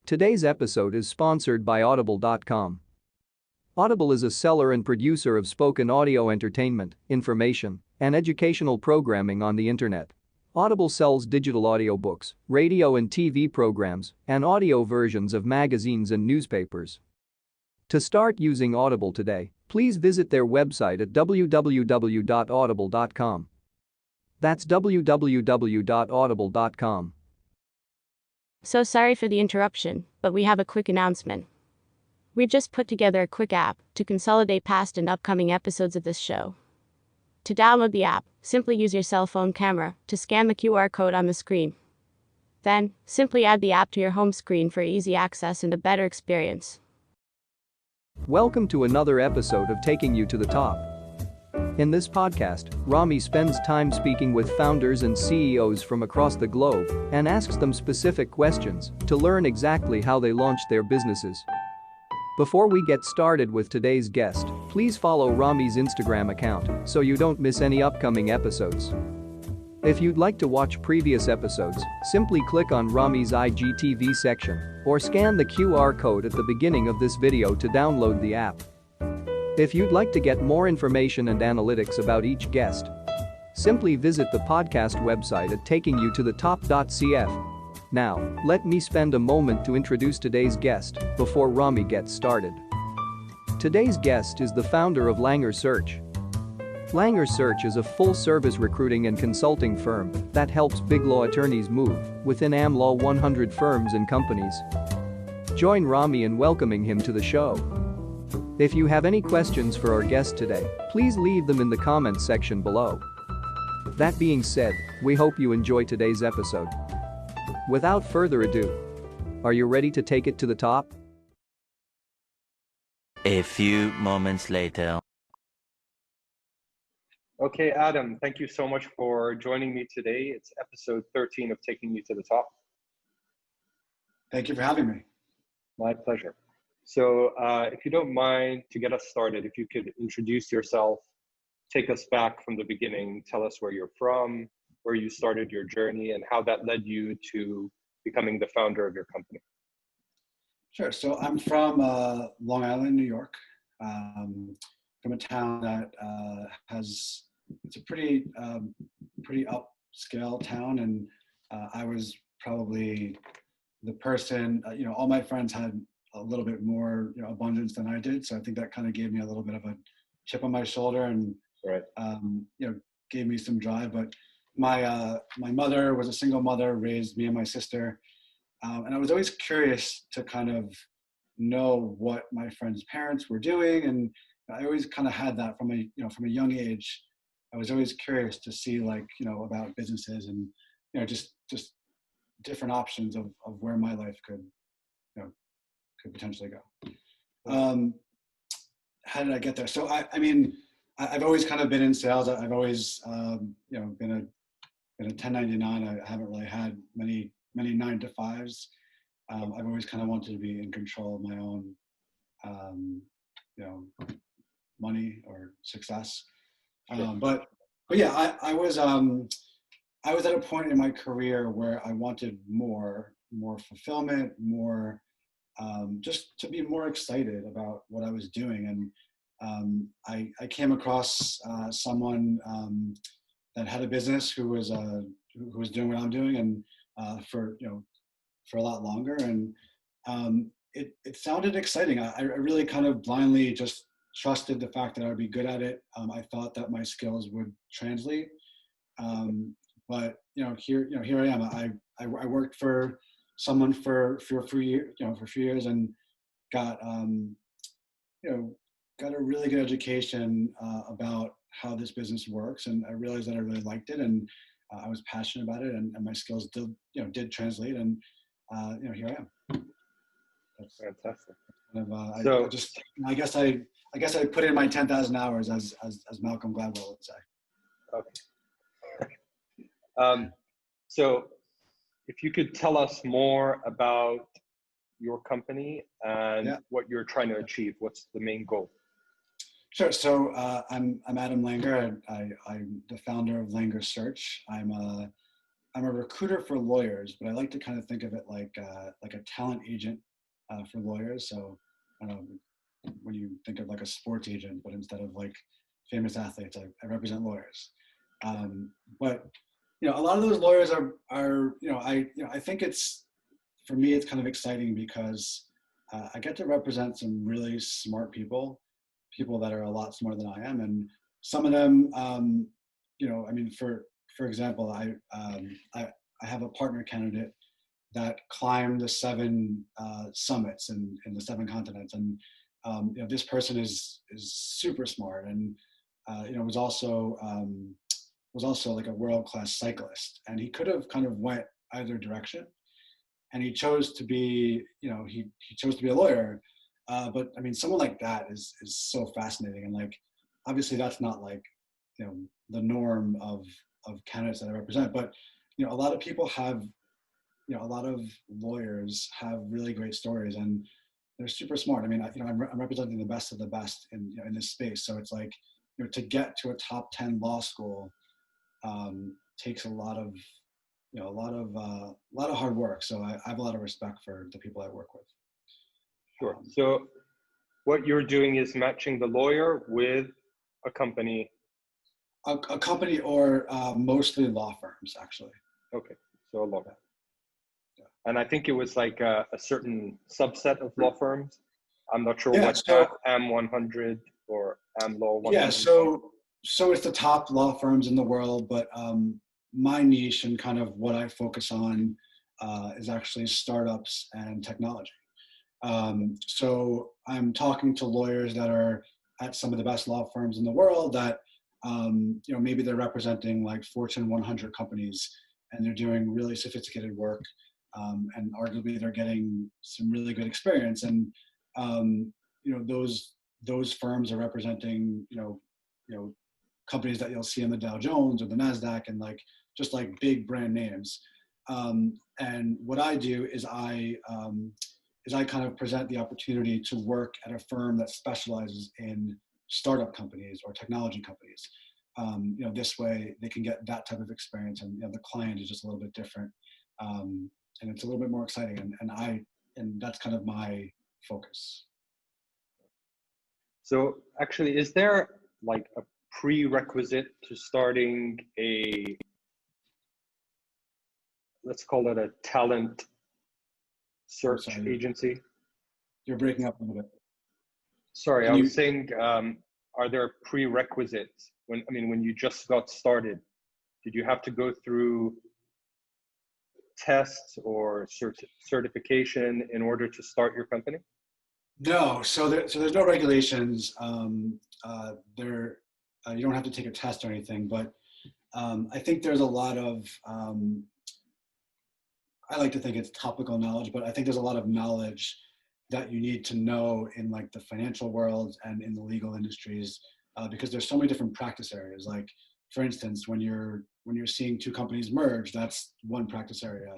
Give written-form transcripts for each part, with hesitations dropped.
Today's episode is sponsored by Audible.com. Audible is a seller and producer of spoken audio entertainment, information, and educational programming on the internet. Audible sells digital audiobooks, radio and TV programs, and audio versions of magazines and newspapers. To start using Audible today, please visit their website at www.audible.com. That's www.audible.com. So sorry for the interruption, but we have a quick announcement. We've just put together a quick app to consolidate past and upcoming episodes of this show. To download the app, simply use your cell phone camera to scan the QR code on the screen. Then, simply add the app to your home screen for easy access and a better experience. Welcome to another episode of Taking You to the Top. In this podcast, Rami spends time speaking with founders and CEOs from across the globe and asks them specific questions to learn exactly how they launched their businesses. Before we get started with today's guest, please follow Rami's Instagram account so you don't miss any upcoming episodes. If you'd like to watch previous episodes, simply click on Rami's IGTV section or scan the QR code at the beginning of this video to download the app. If you'd like to get more information and analytics about each guest, simply visit the podcast website at takingyoutoTheTop.cf. Now, let me spend a moment to introduce today's guest before Rami gets started. Today's guest is the founder of Langer Search. Langer Search is a full-service recruiting and consulting firm that helps BigLaw attorneys move within AmLaw 100 firms and companies. Join Rami in welcoming him to the show. If you have any questions for our guest today, please leave them in the comments section below. That being said, we hope you enjoy today's episode. Without further ado, are you ready to take it to the top? A few moments later. Okay, Adam, thank you so much for joining me today. It's episode 13 of Taking You to the Top. Thank you for having me. My pleasure. So if you don't mind, to get us started, if you could introduce yourself, take us back from the beginning, tell us where you're from, where you started your journey, and how that led you to becoming the founder of your company. Sure. So I'm from Long Island, New York, from a town that it's a pretty upscale town, and I was probably the person. All my friends had a little bit more abundance than I did, so I think that kind of gave me a little bit of a chip on my shoulder, and right. Gave me some drive. But my mother was a single mother, raised me and my sister, and I was always curious to kind of know what my friends' parents were doing, and I always kind of had that from a young age. I was always curious to see about businesses and just different options of where my life could potentially go. How did I get there? So I've always kind of been in sales. I've always been a 1099. I haven't really had many 9-to-5s. I've always kind of wanted to be in control of my own money or success. Sure. But yeah, I was at a point in my career where I wanted more fulfillment, more just to be more excited about what I was doing. And I came across someone that had a business who was doing what I'm doing, and for a lot longer. And it sounded exciting. I really kind of blindly just trusted the fact that I would be good at it. I thought that my skills would translate. But here I am. I worked for someone for a few years, and got got a really good education about how this business works, and I realized that I really liked it, and I was passionate about it, and my skills did translate, and here I am. That's fantastic. I guess I put in my 10,000 hours, as Malcolm Gladwell would say. Okay. So if you could tell us more about your company and what you're trying to achieve, what's the main goal? Sure. So I'm Adam Langer. I'm the founder of Langer Search. I'm a I'm a recruiter for lawyers, but I like to kind of think of it like a talent agent for lawyers. So when you think of like a sports agent, but instead of like famous athletes, I represent lawyers. But a lot of those lawyers are I think it's, for me, it's kind of exciting because I get to represent some really smart people that are a lot smarter than I am, and some of them, I mean, for example, I have a partner candidate that climbed the 7 summits in the 7 continents, and this person is super smart, and was also like a world-class cyclist, and he could have kind of went either direction, and he chose to be he chose to be a lawyer. But I mean, someone like that is so fascinating, and like obviously that's not like the norm of candidates that I represent, but a lot of people have a lot of lawyers have really great stories, and they're super smart. I mean, I'm representing the best of the best in this space, so it's like to get to a top 10 law school takes a lot of hard work. So I have a lot of respect for the people I work with. Sure. So what you're doing is matching the lawyer with a company. A company, or mostly law firms, actually. Okay, so a law firm. Yeah. And I think it was like a certain subset of law firms. I'm not sure what AM 100 or AmLaw 100. Yeah, so it's the top law firms in the world, but my niche and kind of what I focus on is actually startups and technology. So I'm talking to lawyers that are at some of the best law firms in the world that, maybe they're representing like Fortune 100 companies, and they're doing really sophisticated work, and arguably they're getting some really good experience. And, those firms are representing, companies that you'll see in the Dow Jones or the NASDAQ, and like, just like big brand names. And what I do is I kind of present the opportunity to work at a firm that specializes in startup companies or technology companies. This way they can get that type of experience, and the client is just a little bit different, and it's a little bit more exciting. And that's kind of my focus. So actually, is there like a prerequisite to starting let's call it a talent search agency? You're breaking up a little bit. Sorry, I was saying, are there prerequisites when you just got started? Did you have to go through tests or certification in order to start your company? No, so there's no regulations. You don't have to take a test or anything, but I think there's a lot of, I like to think it's topical knowledge, but I think there's a lot of knowledge that you need to know in like the financial world and in the legal industries, because there's so many different practice areas. Like, for instance, when you're seeing 2 companies merge, that's one practice area.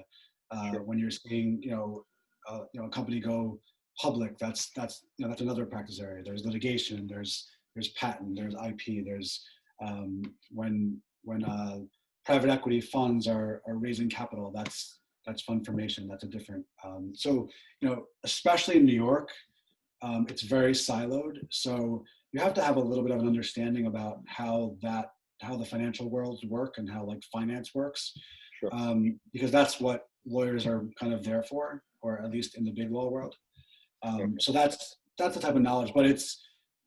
Sure. When you're seeing a company go public, that's another practice area. There's litigation, there's patent, there's IP, there's when private equity funds are raising capital, that's fund formation, that's a different. So especially in New York, it's very siloed. So you have to have a little bit of an understanding about how the financial worlds work and how like finance works. Sure. Because that's what lawyers are kind of there for, or at least in the big law world. Okay. So that's the type of knowledge, but it's,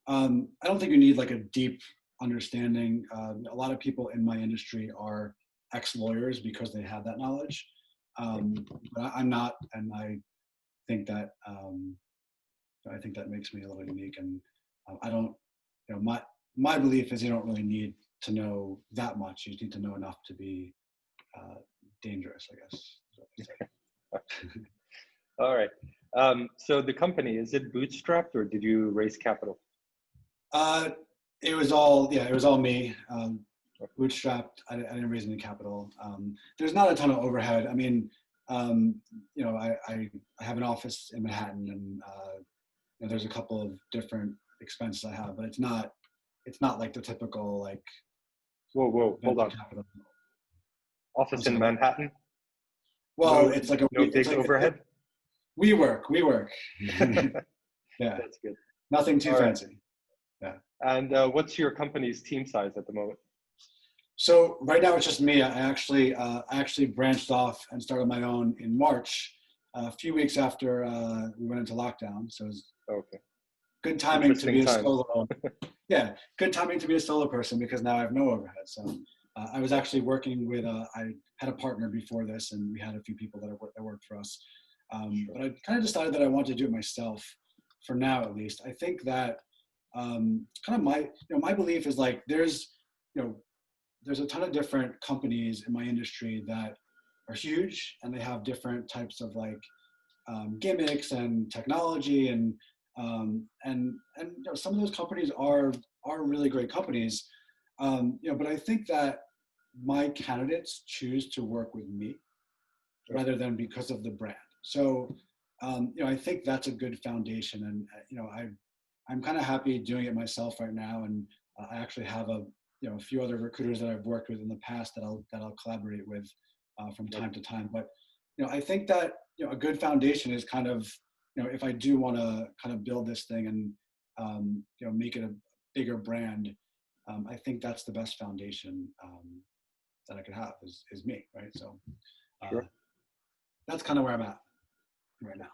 I don't think you need like a deep understanding. A lot of people in my industry are ex-lawyers because they have that knowledge. But I'm not, and I think that makes me a little unique. And I don't, my belief is you don't really need to know that much. You just need to know enough to be dangerous, I guess. All right. So the company, is it bootstrapped or did you raise capital? It was all me. Bootstrapped. I didn't raise any capital. There's not a ton of overhead. I mean, I have an office in Manhattan, and there's a couple of different expenses I have, but it's not like the typical like. Whoa, hold on. Capital. office in sorry. Manhattan? Well, No, it's like a, no it's big like overhead. we work. Yeah, That's good. nothing too All right. fancy. Yeah. And what's your company's team size at the moment? So right now it's just me. I actually branched off and started my own in March, a few weeks after we went into lockdown. So it's Okay. good timing to Interesting be a times. solo. Yeah, good timing to be a solo person because now I have no overhead. So I was actually working with. I had a partner before this, and we had a few people that worked for us. But I kind of decided that I wanted to do it myself, for now at least. I think that kind of my belief is like there's a ton of different companies in my industry that are huge and they have different types of like gimmicks and technology and some of those companies are really great companies. But I think that my candidates choose to work with me rather than because of the brand. So I think that's a good foundation, and I'm kind of happy doing it myself right now, and I actually have a few other recruiters that I've worked with in the past that I'll collaborate with from time to time. But I think that a good foundation is kind of if I do want to kind of build this thing and make it a bigger brand, I think that's the best foundation that I could have is me, right? So Sure. that's kind of where I'm at right now.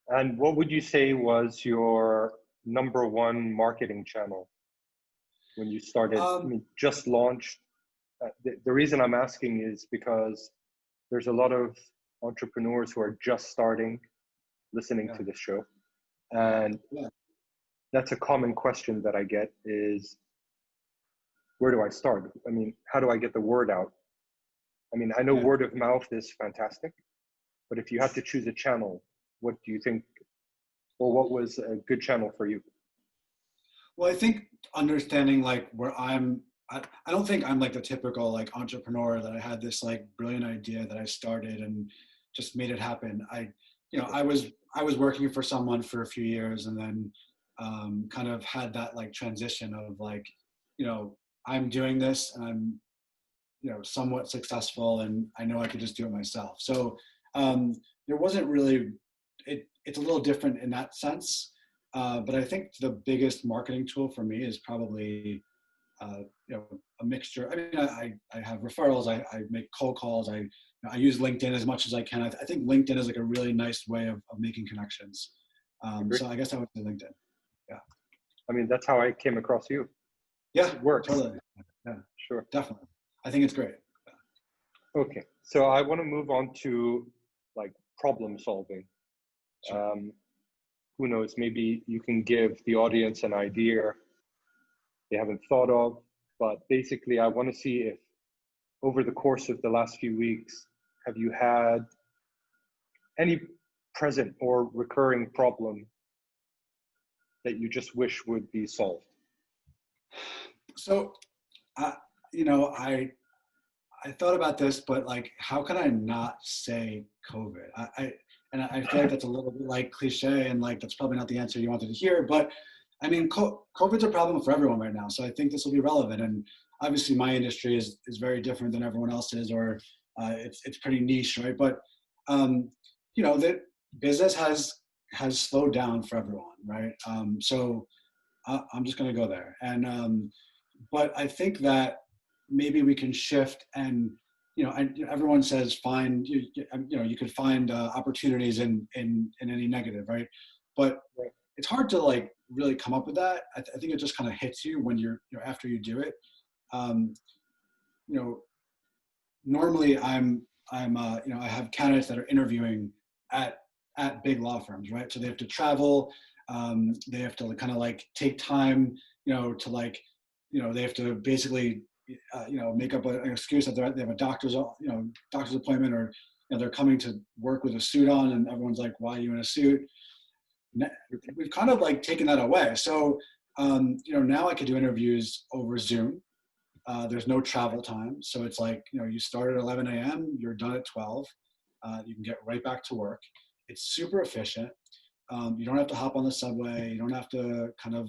And what would you say was your number one marketing channel when you started? I mean, just launched. The reason I'm asking is because there's a lot of entrepreneurs who are just starting listening to this show. And that's a common question that I get is, where do I start? I mean, how do I get the word out? I mean, I know word of mouth is fantastic, but if you had to choose a channel, what do you think, or what was a good channel for you? Well, I think understanding like where I don't think I'm like the typical like entrepreneur that I had this like brilliant idea that I started and just made it happen. I was working for someone for a few years and then kind of had that like transition of like, I'm doing this and I'm, somewhat successful and I know I could just do it myself. So there wasn't really, it's a little different in that sense. But I think the biggest marketing tool for me is probably, a mixture. I mean, I have referrals, I make cold calls, I use LinkedIn as much as I can. I think LinkedIn is like a really nice way of making connections. So I guess I would say LinkedIn. Yeah. I mean, that's how I came across you. Yeah, It works. totally. Yeah, Sure. definitely. I think it's great. Okay. So I want to move on to like problem solving. Sure. Who knows, maybe you can give the audience an idea they haven't thought of, but basically I want to see if over the course of the last few weeks, have you had any present or recurring problem that you just wish would be solved? So, I thought about this, but like, how can I not say COVID? I feel like that's a little bit like cliche and like, that's probably not the answer you wanted to hear, but I mean, COVID's a problem for everyone right now. So I think this will be relevant. And obviously my industry is very different than everyone else's, or it's pretty niche, right? But, the business has slowed down for everyone, right? So I'm just going to go there. And, but I think that maybe we can shift and, everyone says find, you could find opportunities in any negative, right? But it's hard to like really come up with that. I think it just kind of hits you when you're, after you do it. Normally I have candidates that are interviewing at big law firms, right? So they have to travel. They have to kind of like take time, to like, they have to basically, make up an excuse that they have a doctor's appointment, or, they're coming to work with a suit on, and everyone's like, why are you in a suit? We've kind of like taken that away. So, now I could do interviews over Zoom. There's no travel time. So it's like, you start at 11 a.m., you're done at 12. You can get right back to work. It's super efficient. You don't have to hop on the subway. You don't have to kind of,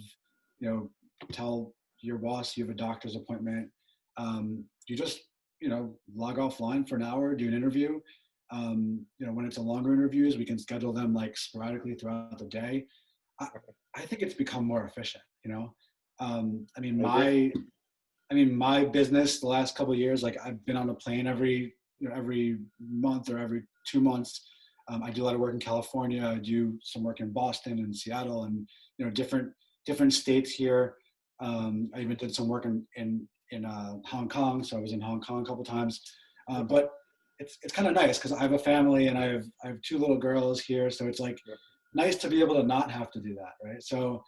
tell your boss you have a doctor's appointment. You just log offline for an hour, do an interview. When it's a longer interviews, we can schedule them like sporadically throughout the day. I think it's become more efficient, I mean, my business the last couple of years, like I've been on a plane every month or every 2 months. I do a lot of work in California. I do some work in Boston and Seattle and, different states here. I even did some work in Hong Kong. So I was in Hong Kong a couple of times. But it's kind of nice because I have a family and I have two little girls here. So it's like nice to be able to not have to do that. Right. So,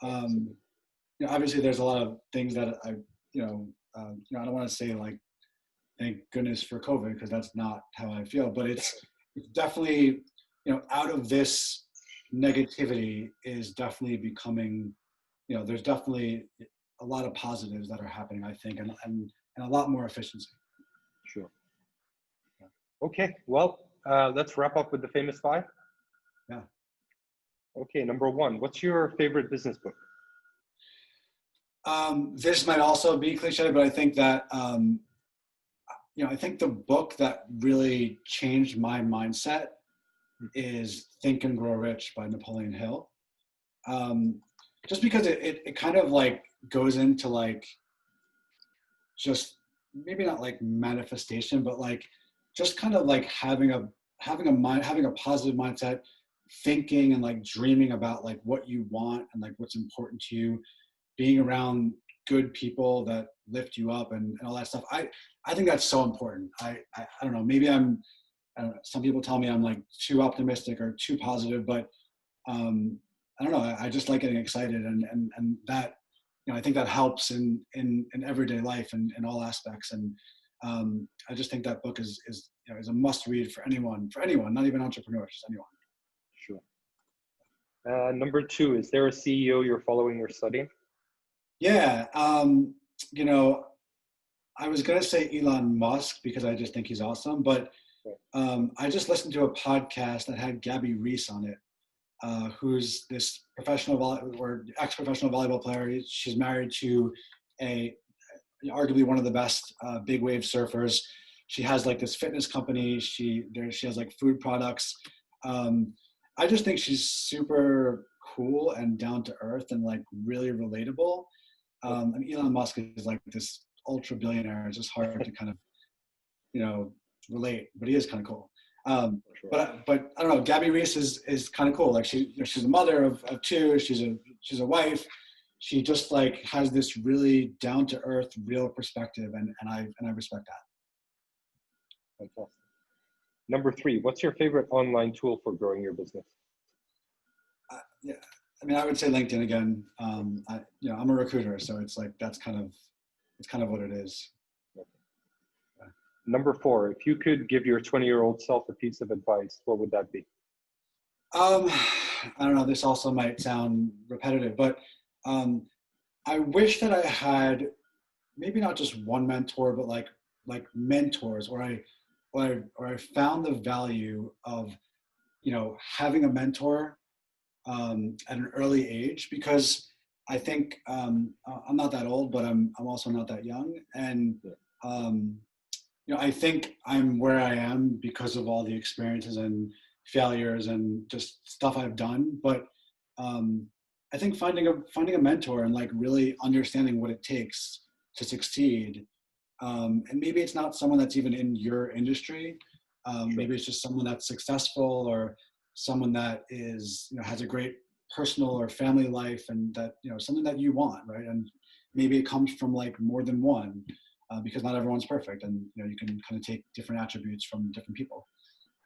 obviously there's a lot of things that I don't want to say like, thank goodness for COVID, because that's not how I feel, but it's definitely, out of this negativity is definitely becoming, there's definitely a lot of positives that are happening, I think, and a lot more efficiency. Sure. Okay, well, let's wrap up with the famous five. Yeah. Okay, number one, what's your favorite business book? This might also be cliche, but I think that, I think the book that really changed my mindset is Think and Grow Rich by Napoleon Hill. Just because it kind of like goes into like, just maybe not like manifestation, but like just kind of like having a positive mindset, thinking and like dreaming about like what you want and like what's important to you, being around good people that lift you up and all that stuff. I think that's so important. I don't know, maybe some people tell me I'm like too optimistic or too positive, but I don't know. I just like getting excited and that, I think that helps in everyday life and in all aspects. And I just think that book is a must read for anyone, not even entrepreneurs, just anyone. Sure. Number two, is there a CEO you're following or studying? Yeah. I was going to say Elon Musk because I just think he's awesome, but I just listened to a podcast that had Gabby Reese on it, who's this ex-professional volleyball player. She's married to arguably one of the best big wave surfers. She has like this fitness company. She has like food products. I just think she's super cool and down to earth and like really relatable. And Elon Musk is like this ultra billionaire. It's just hard to kind of, relate, but he is kind of cool. Sure. But I don't know. Gabby Reese is kind of cool. Like she's a mother of two. She's a wife. She just like has this really down to earth, real perspective, and I respect that. Fantastic. Number three, what's your favorite online tool for growing your business? Yeah, I mean, I would say LinkedIn again. I'm a recruiter, so it's like it's kind of what it is. Number four, if you could give your 20-year-old self a piece of advice, what would that be? I don't know. This also might sound repetitive, but I wish that I had maybe not just one mentor, but like mentors, or I found the value of having a mentor at an early age, because I think I'm not that old, but I'm also not that young, and I think I'm where I am because of all the experiences and failures and just stuff I've done. But I think finding a mentor and like really understanding what it takes to succeed, and maybe it's not someone that's even in your industry. Maybe it's just someone that's successful, or someone that is has a great personal or family life, and that something that you want, right? And maybe it comes from like more than one. Because not everyone's perfect, and you can kind of take different attributes from different people.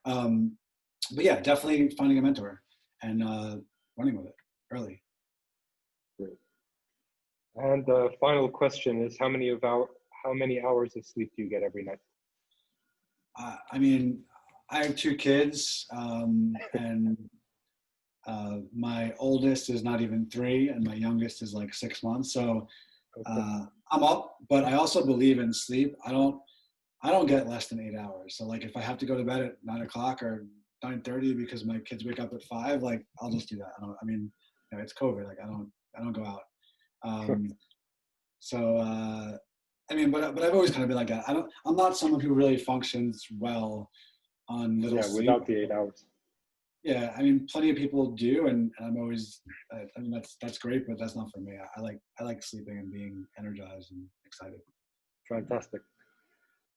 But yeah, definitely finding a mentor and running with it early. Great. And the final question is, how many hours of sleep do you get every night? I mean, I have two kids, and my oldest is not even 3, and my youngest is like 6 months. So. I'm up, but I also believe in sleep. I don't get less than 8 hours. So like if I have to go to bed at 9 o'clock or 9:30 because my kids wake up at 5, like I'll just do that. It's COVID. Like I don't go out. So I mean, but I've always kind of been like that. I'm not someone who really functions well on little sleep. Without the 8 hours. Yeah, I mean, plenty of people do, and I'm always. I mean, that's great, but that's not for me. I like sleeping and being energized and excited. Fantastic.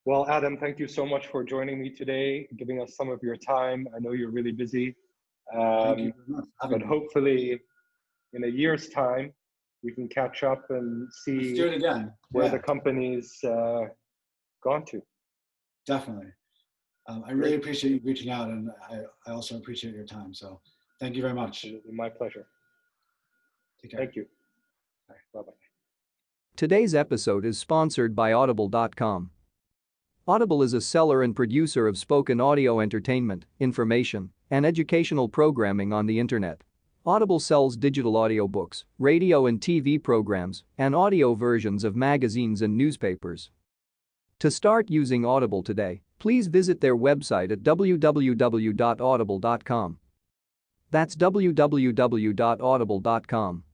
Well, Adam, thank you so much for joining me today, giving us some of your time. I know you're really busy, Thank you very much. but hopefully, in a year's time, we can catch up and Let's see do it again. where Yeah, the company's gone to. definitely. I really appreciate you reaching out, and I also appreciate your time. So thank you very much. My pleasure. Take care. Thank you. Bye-bye. Today's episode is sponsored by Audible.com. Audible is a seller and producer of spoken audio entertainment, information, and educational programming on the internet. Audible sells digital audiobooks, radio and TV programs, and audio versions of magazines and newspapers. To start using Audible today, please visit their website at www.audible.com. That's www.audible.com.